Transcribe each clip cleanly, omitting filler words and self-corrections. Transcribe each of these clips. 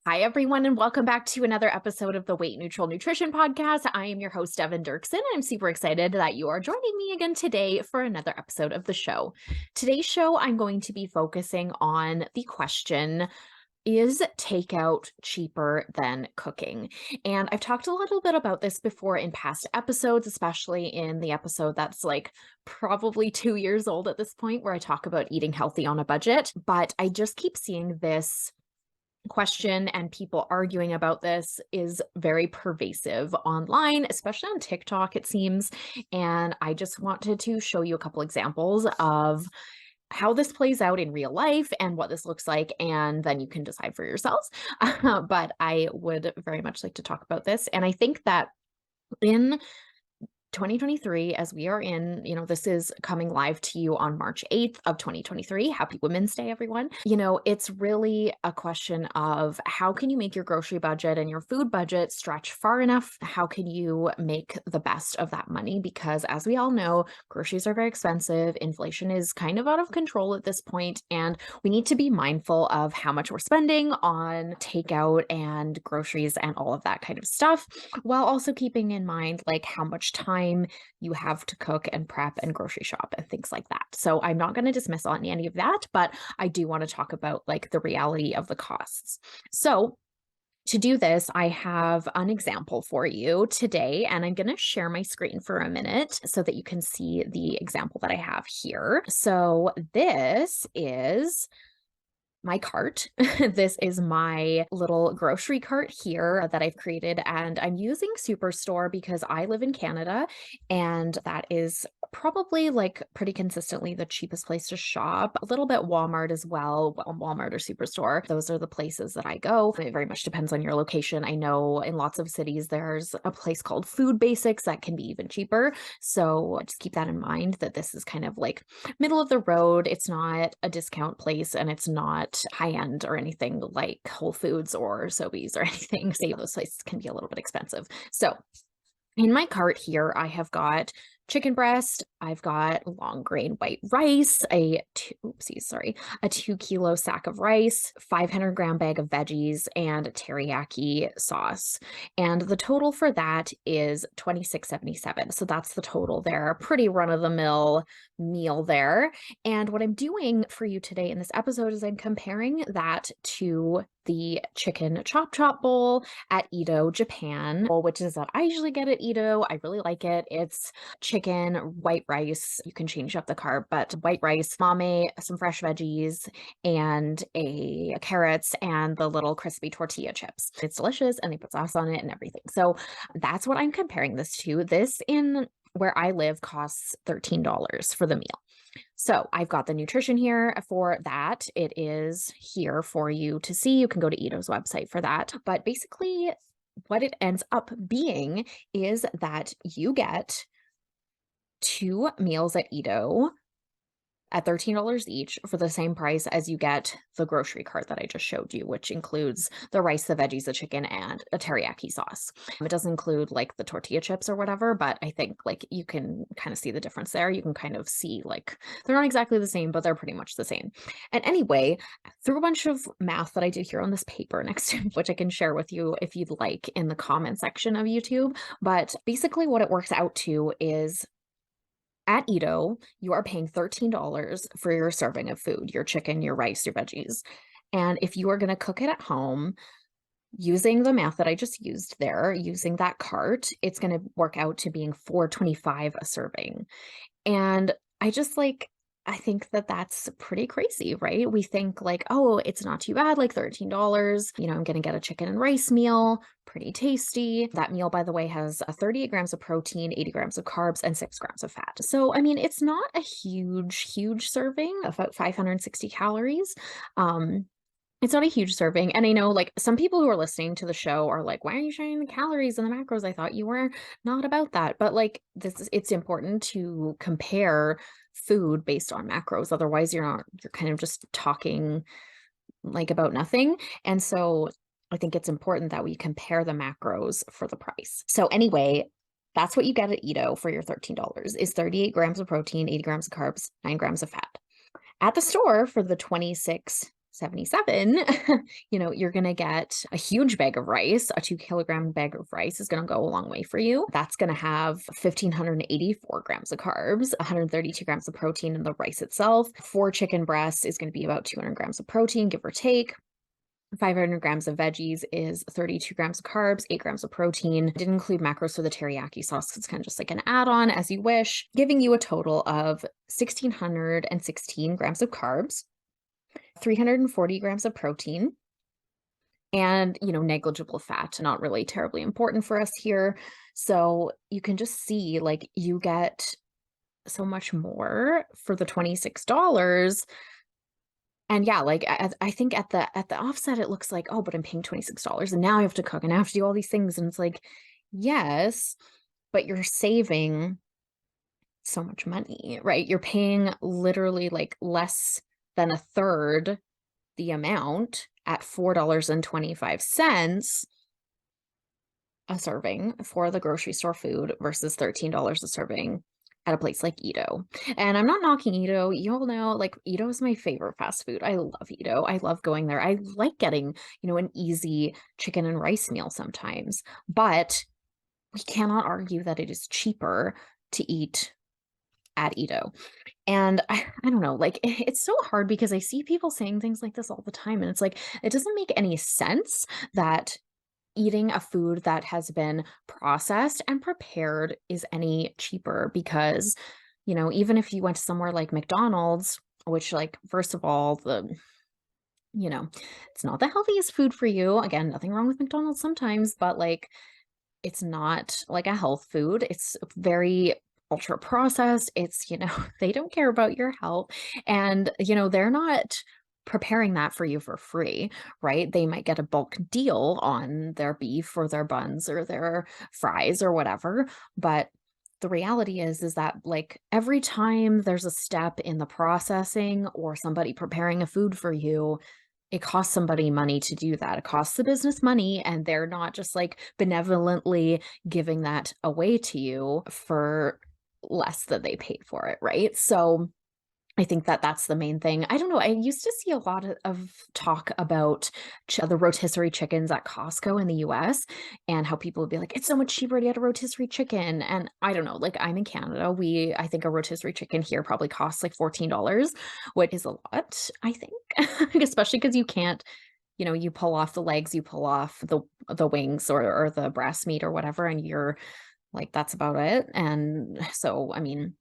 Hi, everyone, and welcome back to another episode of the Weight Neutral Nutrition Podcast. I am your host, Evan Dirksen. I'm super excited that you are joining me again today for another episode of the show. Today's show, I'm going to be focusing on the question, is takeout cheaper than cooking? And I've talked a little bit about this before in past episodes, especially in the episode that's like probably 2 years old at this point, where I talk about eating healthy on a budget. But I just keep seeing this question and people arguing about this is very pervasive online, especially on TikTok, it seems. And I just wanted to show you a couple examples of how this plays out in real life and what this looks like, and then you can decide for yourselves. But I would very much like to talk about this. And I think that in 2023, as we are in, this is coming live to you on March 8th of 2023. Happy Women's Day, everyone. It's really a question of how can you make your grocery budget and your food budget stretch far enough? How can you make the best of that money? Because as we all know, groceries are very expensive. Inflation is kind of out of control at this point, and we need to be mindful of how much we're spending on takeout and groceries and all of that kind of stuff, while also keeping in mind like how much time you have to cook and prep and grocery shop and things like that. So I'm not going to dismiss on any of that, but I do want to talk about like the reality of the costs. So to do this, I have an example for you today, and I'm going to share my screen for a minute so that you can see the example that I have here. So this is my cart. This is my little grocery cart here that I've created, and I'm using Superstore because I live in Canada, and that is probably like pretty consistently the cheapest place to shop. A little bit Walmart as well, Walmart or Superstore. Those are the places that I go. It very much depends on your location. I know in lots of cities there's a place called Food Basics that can be even cheaper. So just keep that in mind, that this is kind of like middle of the road. It's not a discount place, and it's not high end or anything like Whole Foods or Sobeys or anything. So those places can be a little bit expensive. So in my cart here, I have got chicken breast, I've got long grain white rice, a 2 kilo sack of rice, 500-gram bag of veggies, and teriyaki sauce. And the total for that is $26.77. So that's the total there. Pretty run-of-the-mill meal there. And what I'm doing for you today in this episode is I'm comparing that to the chicken chop bowl at Edo, Japan, which is what I usually get at Edo. I really like it. It's chicken, white rice. You can change up the carb, but white rice, mame, some fresh veggies, and carrots, and the little crispy tortilla chips. It's delicious, and they put sauce on it and everything. So that's what I'm comparing this to. This in where I live costs $13 for the meal. So I've got the nutrition here for that. It is here for you to see. You can go to Ito's website for that. But basically, what it ends up being is that you get 2 meals at Ito at $13 each for the same price as you get the grocery cart that I just showed you, which includes the rice, the veggies, the chicken, and a teriyaki sauce. It doesn't include like the tortilla chips or whatever, but I think like you can kind of see the difference there. You can kind of see like they're not exactly the same, but they're pretty much the same. And anyway, through a bunch of math that I did here on this paper next to, which I can share with you if you'd like in the comment section of YouTube. But basically what it works out to is at Ito, you are paying $13 for your serving of food, your chicken, your rice, your veggies. And if you are going to cook it at home, using the math that I just used there, using that cart, it's going to work out to being $4.25 a serving. And I think that that's pretty crazy, right? We think like, oh, it's not too bad, like $13. I'm going to get a chicken and rice meal, pretty tasty. That meal, by the way, has 38 grams of protein, 80 grams of carbs, and 6 grams of fat. So, I mean, it's not a huge serving, about 560 calories. It's not a huge serving. And I know like some people who are listening to the show are like, why are you sharing the calories and the macros? I thought you were not about that. But like it's important to compare food based on macros. Otherwise you're kind of just talking like about nothing. And so I think it's important that we compare the macros for the price. So anyway, that's what you get at Ito for your $13 is 38 grams of protein, 80 grams of carbs, 9 grams of fat. At the store for the $77, you're going to get a huge bag of rice. A 2 kilogram bag of rice is going to go a long way for you. That's going to have 1,584 grams of carbs, 132 grams of protein in the rice itself. 4 chicken breasts is going to be about 200 grams of protein, give or take. 500 grams of veggies is 32 grams of carbs, 8 grams of protein. Didn't include macros for the teriyaki sauce. It's kind of just like an add-on as you wish, giving you a total of 1,616 grams of carbs, 340 grams of protein, and, negligible fat, not really terribly important for us here. So you can just see, like, you get so much more for the $26. And yeah, like I think at the offset, it looks like, oh, but I'm paying $26 and now I have to cook and I have to do all these things. And it's like, yes, but you're saving so much money, right? You're paying literally like less than a third the amount at $4.25 a serving for the grocery store food versus $13 a serving at a place like Edo. And I'm not knocking Edo. You all know, like, Edo is my favorite fast food. I love Edo. I love going there. I like getting, an easy chicken and rice meal sometimes. But we cannot argue that it is cheaper to eat at Edo. And I don't know, like, it's so hard because I see people saying things like this all the time. And it's like, it doesn't make any sense that eating a food that has been processed and prepared is any cheaper because, even if you went to somewhere like McDonald's, which, like, first of all, it's not the healthiest food for you. Again, nothing wrong with McDonald's sometimes, but like, it's not like a health food. It's very ultra processed. It's, they don't care about your health. And, they're not preparing that for you for free, right? They might get a bulk deal on their beef or their buns or their fries or whatever. But the reality is that, like, every time there's a step in the processing or somebody preparing a food for you, it costs somebody money to do that. It costs the business money, and they're not just like benevolently giving that away to you for less than they paid for it, right? So I think that that's the main thing. I don't know. I used to see a lot of talk about the rotisserie chickens at Costco in the US and how people would be like, it's so much cheaper to get a rotisserie chicken. And I don't know, like, I'm in Canada. I think a rotisserie chicken here probably costs like $14, which is a lot, I think, especially because you can't, you pull off the legs, you pull off the wings or the breast meat or whatever, and you're like, that's about it. And so, I mean,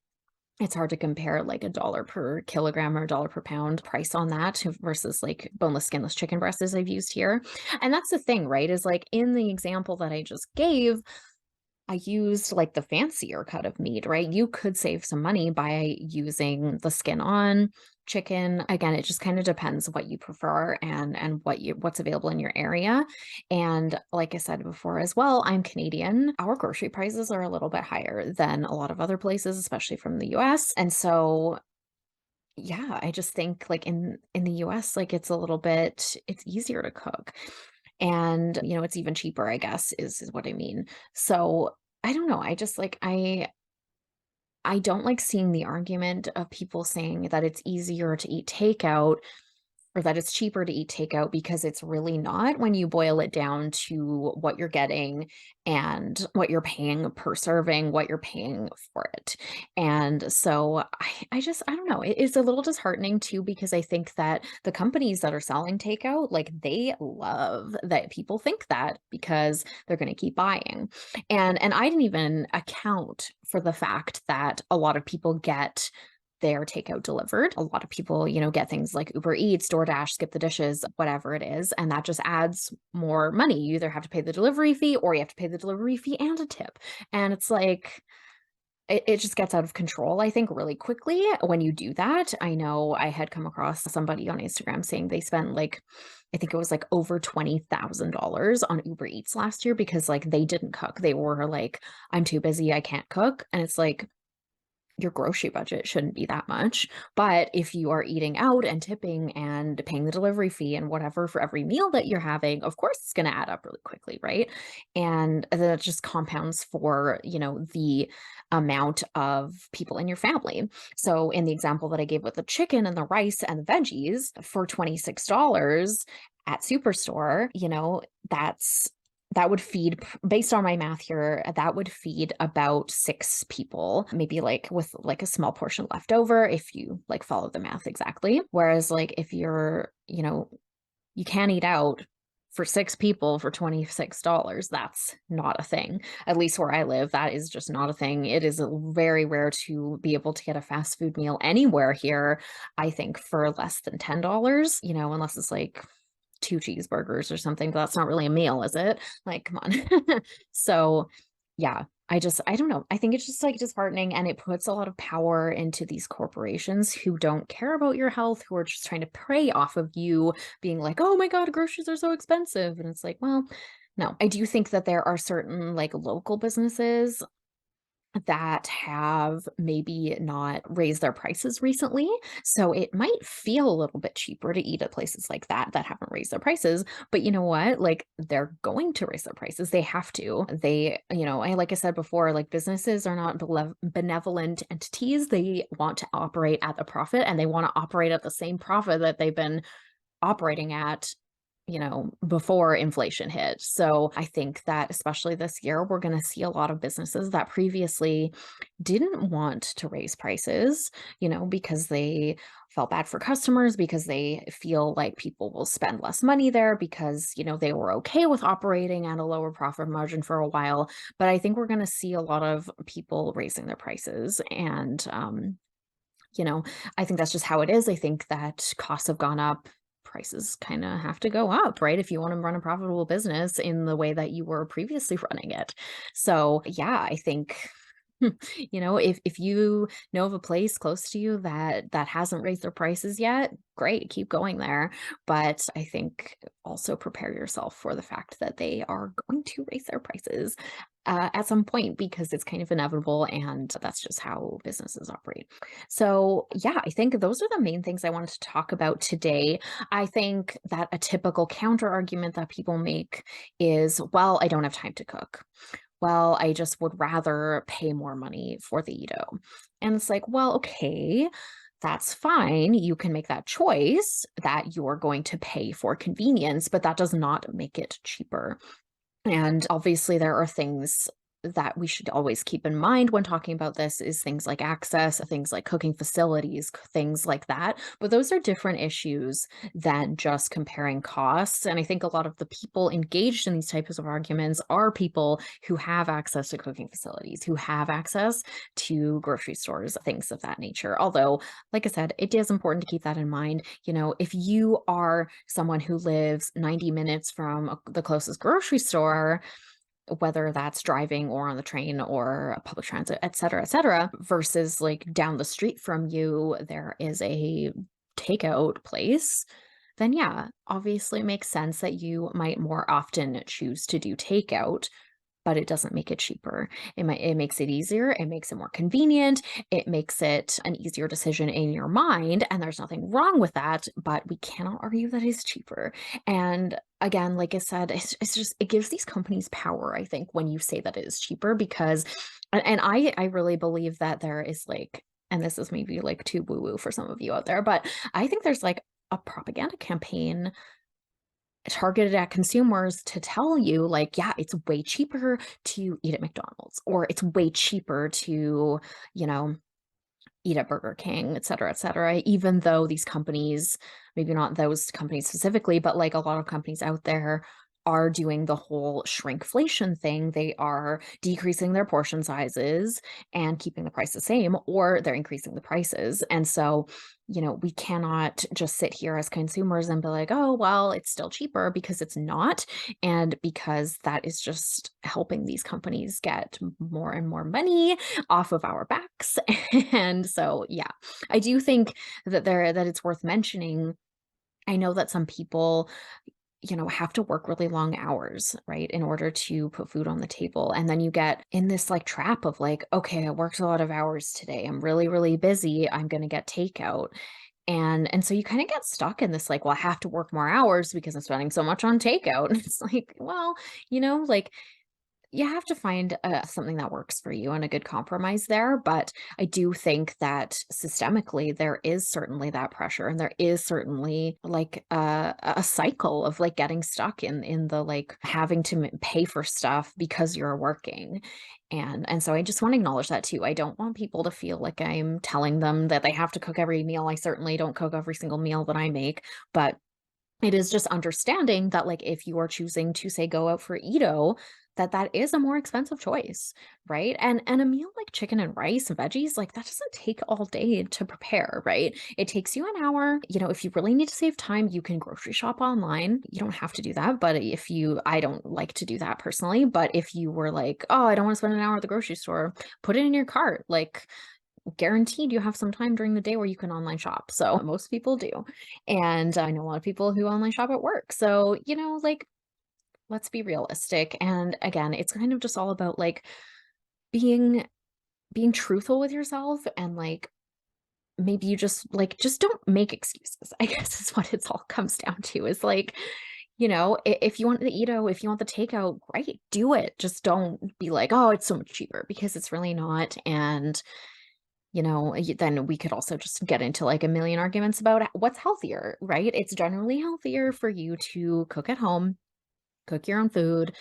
it's hard to compare like $1 per kilogram or $1 per pound price on that versus like boneless, skinless chicken breasts as I've used here. And that's the thing, right? Is like in the example that I just gave, I used like the fancier cut of meat, right? You could save some money by using the skin on chicken. Again, it just kind of depends what you prefer and what's available in your area. And like I said before as well, I'm Canadian. Our grocery prices are a little bit higher than a lot of other places, especially from the US. And so yeah, I just think like in the US, like it's easier to cook. And, it's even cheaper, I guess, is what I mean. So I don't know. I just like I don't like seeing the argument of people saying that it's easier to eat takeout or that it's cheaper to eat takeout because it's really not when you boil it down to what you're getting and what you're paying per serving, what you're paying for it. And so I don't know. It's a little disheartening too, because I think that the companies that are selling takeout, like, they love that people think that because they're going to keep buying. And I didn't even account for the fact that a lot of people get their takeout delivered. A lot of people, get things like Uber Eats, DoorDash, Skip the Dishes, whatever it is. And that just adds more money. You either have to pay the delivery fee or you have to pay the delivery fee and a tip. And it's like, it just gets out of control, I think, really quickly when you do that. I know I had come across somebody on Instagram saying they spent like, I think it was like over $20,000 on Uber Eats last year because like they didn't cook. They were like, I'm too busy, I can't cook. And it's like, your grocery budget shouldn't be that much. But if you are eating out and tipping and paying the delivery fee and whatever for every meal that you're having, of course it's going to add up really quickly, right? And then it just compounds for, the amount of people in your family. So in the example that I gave with the chicken and the rice and the veggies for $26 at Superstore, that's that would feed, based on my math here, that would feed about 6 people, maybe, like, with, like, a small portion left over if you, like, follow the math exactly. Whereas, like, if you can't eat out for 6 people for $26, that's not a thing. At least where I live, that is just not a thing. It is very rare to be able to get a fast food meal anywhere here, I think, for less than $10, unless it's, like, 2 cheeseburgers or something, but that's not really a meal, is it? Like, come on. So, yeah, I don't know. I think it's just, like, disheartening, and it puts a lot of power into these corporations who don't care about your health, who are just trying to prey off of you being like, "Oh my god, groceries are so expensive." And it's like, well, no. I do think that there are certain, like, local businesses that have maybe not raised their prices recently. So it might feel a little bit cheaper to eat at places like that haven't raised their prices. But you know what? Like, they're going to raise their prices. They have to. Like I said before, like, businesses are not benevolent entities. They want to operate at the profit, and they want to operate at the same profit that they've been operating at, before inflation hit. So I think that especially this year, we're going to see a lot of businesses that previously didn't want to raise prices, because they felt bad for customers, because they feel like people will spend less money there, because, they were okay with operating at a lower profit margin for a while. But I think we're going to see a lot of people raising their prices. And, you know, I think that's just how it is. I think that costs have gone up. Prices kind of have to go up, right? If you want to run a profitable business in the way that you were previously running it. So, yeah, I think if you know of a place close to you that hasn't raised their prices yet, great, keep going there. But I think also prepare yourself for the fact that they are going to raise their prices at some point, because it's kind of inevitable, and that's just how businesses operate. So, yeah, I think those are the main things I wanted to talk about today. I think that a typical counter argument that people make is, well, I don't have time to cook. Well, I just would rather pay more money for the Edo. And it's like, well, okay, that's fine. You can make that choice that you're going to pay for convenience, but that does not make it cheaper. And obviously, there are things that we should always keep in mind when talking about this, is things like access, things like cooking facilities, things like that. But those are different issues than just comparing costs. And I think a lot of the people engaged in these types of arguments are people who have access to cooking facilities, who have access to grocery stores, things of that nature. Although, like I said, it is important to keep that in mind. If you are someone who lives 90 minutes from the closest grocery store, whether that's driving or on the train or public transit, et cetera, versus, like, down the street from you, there is a takeout place, then yeah, obviously it makes sense that you might more often choose to do takeout, but it doesn't make it cheaper. It makes it easier, it makes it more convenient, it makes it an easier decision in your mind, and there's nothing wrong with that, but we cannot argue that it's cheaper. And again, like I said, it's just, it gives these companies power, I think, when you say that it is cheaper, because and I really believe that there is, like, and this is maybe, like, too woo-woo for some of you out there, but I think there's, like, a propaganda campaign targeted at consumers to tell you, like, yeah, it's way cheaper to eat at McDonald's, or it's way cheaper to, you know, eat at Burger King, et cetera, even though these companies, maybe not those companies specifically, but, like, a lot of companies out there are doing the whole shrinkflation thing. They are decreasing their portion sizes and keeping the price the same, or they're increasing the prices. And so, we cannot just sit here as consumers and be like, oh, well, it's still cheaper, because it's not. And because that is just helping these companies get more and more money off of our backs. And so, yeah, I do think that it's worth mentioning. I know that some people, have to work really long hours, right, in order to put food on the table. And then you get in this like trap of like, okay, I worked a lot of hours today. I'm really, really busy. I'm going to get takeout. And so you kind of get stuck in this like, well, I have to work more hours because I'm spending so much on takeout. And it's like, well, like you have to find something that works for you and a good compromise there. But I do think that systemically, there is certainly that pressure, and there is certainly like a cycle of like getting stuck in the like having to pay for stuff because you're working. And so I just want to acknowledge that too. I don't want people to feel like I'm telling them that they have to cook every meal. I certainly don't cook every single meal that I make, but it is just understanding that, like, if you are choosing to, say, go out for Edo, that is a more expensive choice, right? And a meal like chicken and rice and veggies, like, that doesn't take all day to prepare, right? It takes you an hour. If you really need to save time, you can grocery shop online. You don't have to do that, but if you I don't like to do that personally, but if you were like, "Oh, I don't wanna spend an hour at the grocery store," put it in your cart, like, guaranteed you have some time during the day where you can online shop. So most people do. And I know a lot of people who online shop at work. So, like, let's be realistic. And again, it's kind of just all about like being being truthful with yourself, and like maybe you just don't make excuses. I guess is what it's all comes down to, is like, if you want the Edo, if you want the takeout, great, do it. Just don't be like, oh, it's so much cheaper, because it's really not. And then we could also just get into like a million arguments about what's healthier, right? It's generally healthier for you to cook at home, cook your own food,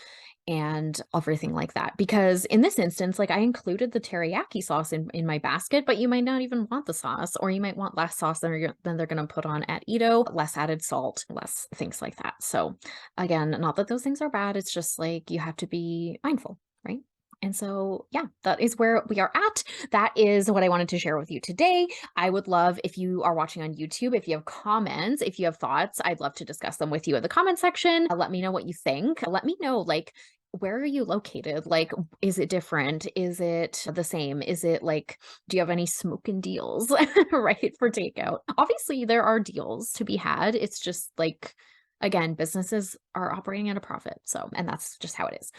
and everything like that. Because in this instance, like, I included the teriyaki sauce in my basket, but you might not even want the sauce, or you might want less sauce than they're going to put on at Edo, less added salt, less things like that. So again, not that those things are bad. It's just like you have to be mindful, right? And so, yeah, that is where we are at. That is what I wanted to share with you today. I would love, if you are watching on YouTube, if you have comments, if you have thoughts, I'd love to discuss them with you in the comment section. Let me know what you think. Let me know, like, where are you located? Like, is it different? Is it the same? Is it like, do you have any smoking deals, right, for takeout? Obviously, there are deals to be had. It's just like, again, businesses are operating at a profit. So, and that's just how it is.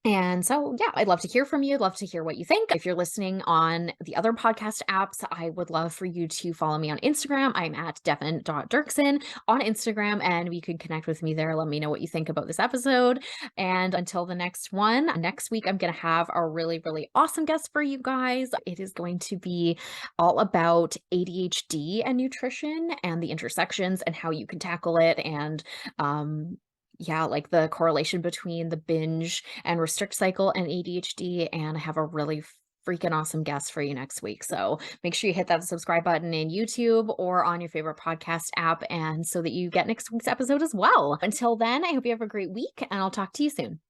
And so, yeah, I'd love to hear from you. I'd love to hear what you think. If you're listening on the other podcast apps, I would love for you to follow me on Instagram. I'm at devin.dirksen on Instagram, and we could connect with me there. Let me know what you think about this episode. And until the next one, next week, I'm going to have a really, really awesome guest for you guys. It is going to be all about ADHD and nutrition and the intersections and how you can tackle it. And, yeah, like the correlation between the binge and restrict cycle and ADHD. And I have a really freaking awesome guest for you next week. So make sure you hit that subscribe button in YouTube or on your favorite podcast app, and so that you get next week's episode as well. Until then, I hope you have a great week, and I'll talk to you soon.